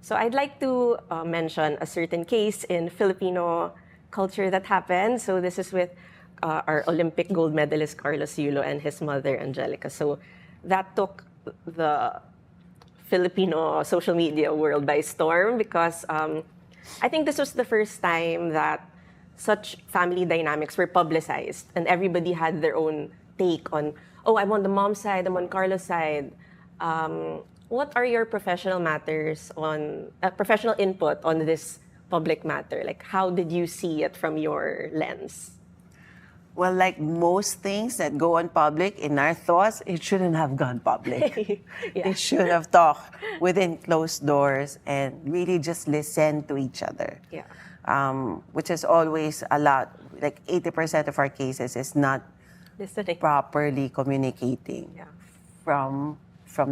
So I'd like to mention a certain case in Filipino culture that happened. So this is with our Olympic gold medalist Carlos Yulo and his mother Angelica. So that took the Filipino social media world by storm because I think this was the first time that such family dynamics were publicized and everybody had their own take on, oh, I'm on the mom side, I'm on Carlos' side. What are your professional professional input on this public matter? Like, how did you see it from your lens? Well, like most things that go on public, in our thoughts, it shouldn't have gone public. Yeah. It should have talked within closed doors and really just listen to each other. Yeah. Which is always a lot. Like 80% of our cases is not Listening. properly communicating Yeah. from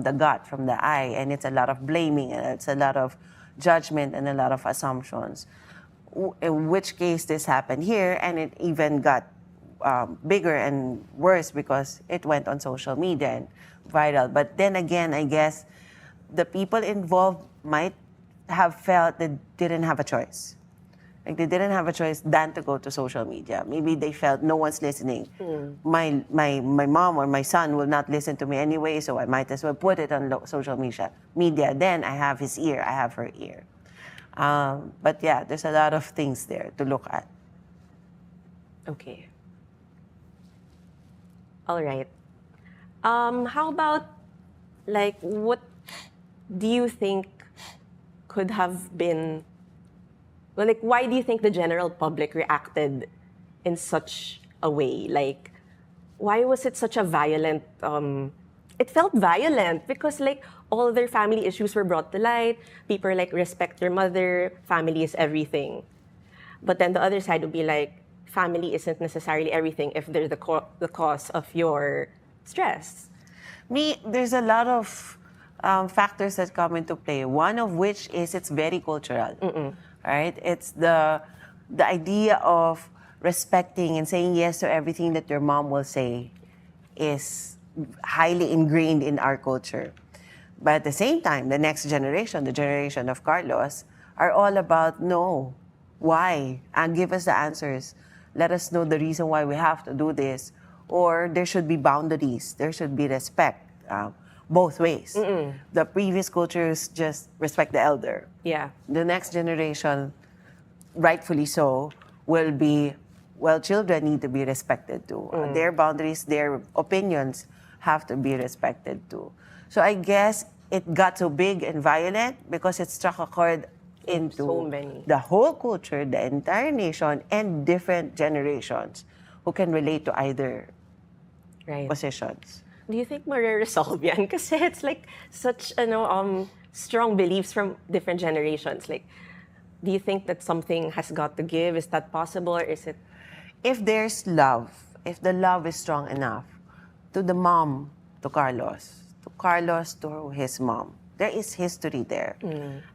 the gut, from the eye, and it's a lot of blaming and it's a lot of judgment and a lot of assumptions. In which case this happened here, and it even got bigger and worse because it went on social media and viral. But then again, I guess the people involved might have felt they didn't have a choice. Like they didn't have a choice than to go to social media. Maybe they felt no one's listening. My mom or my son will not listen to me anyway, so I might as well put it on social media. Then I have his ear, I have her ear. But yeah, there's a lot of things there to look at. Okay. All right. How about, like, what do you think could have been, well, like, why do you think the general public reacted in such a way? Like, why was it such a violent, it felt violent because, like, all their family issues were brought to light. People are like, respect your mother, family is everything. But then the other side would be like, family isn't necessarily everything if they're the cause of your stress. There's a lot of factors that come into play. One of which is it's very cultural. Right? It's the idea of respecting and saying yes to everything that your mom will say is highly ingrained in our culture. But at the same time, the next generation, the generation of Carlos, are all about no, why? And give us the answers. Let us know the reason why we have to do this. Or there should be boundaries. There should be respect both ways. The previous cultures just respect the elder. Yeah. The next generation, rightfully so, will be, well, children need to be respected too. Their boundaries, their opinions have to be respected too. So I guess it got so big and violent because it struck a chord into so many. The whole culture, the entire nation, and different generations who can relate to either positions. Do you think ma-resolve yan? Kasi it's like such strong beliefs from different generations. Like, do you think that something has got to give? Is that possible, or is it? If there's love, if the love is strong enough, to the mom, to Carlos to his mom, there is history there.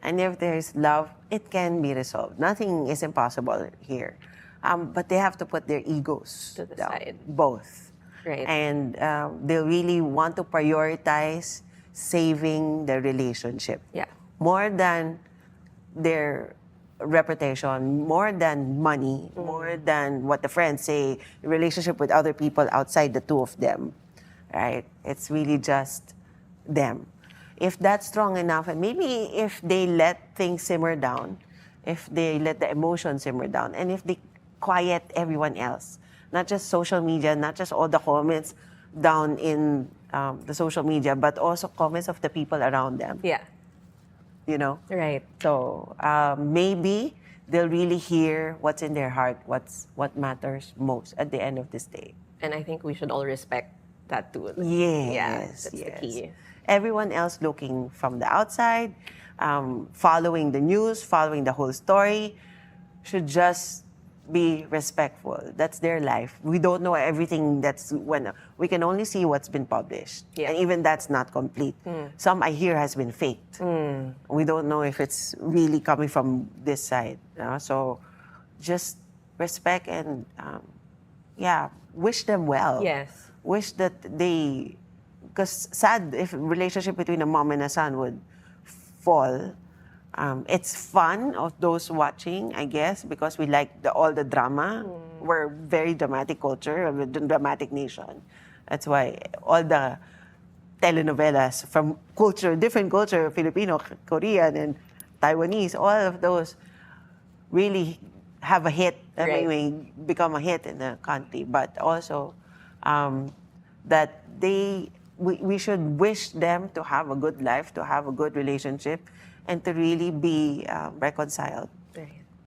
And if there's love, it can be resolved. Nothing is impossible here. But they have to put their egos to the down, side. both. Right. And they really want to prioritize saving the relationship. Yeah. More than their reputation, more than money, more than what the friends say, relationship with other people outside the two of them, right? It's really just them. If that's strong enough, and maybe if they let things simmer down, if they let the emotions simmer down, and if they quiet everyone else, not just social media, not just all the comments down in the social media, but also comments of the people around them. Yeah. You know? Right. So maybe they'll really hear what's in their heart, what matters most at the end of this day. And I think we should all respect that too. Yes, Yeah, that's the key. Everyone else looking from the outside, following the news, following the whole story, should just be respectful. That's their life. We don't know everything we can only see what's been published. Yeah. And even that's not complete. Some I hear has been faked. We don't know if it's really coming from this side. So just respect and wish them well. Yes. Wish that because sad if relationship between a mom and a son would fall, It's fun of those watching, I guess, because we like all the drama. We're very dramatic culture, a dramatic nation. That's why all the telenovelas from different culture, Filipino, Korean, and Taiwanese, all of those really have a hit. I Right. mean, become a hit in the country. But also that we should wish them to have a good life, to have a good relationship, and to really be reconciled.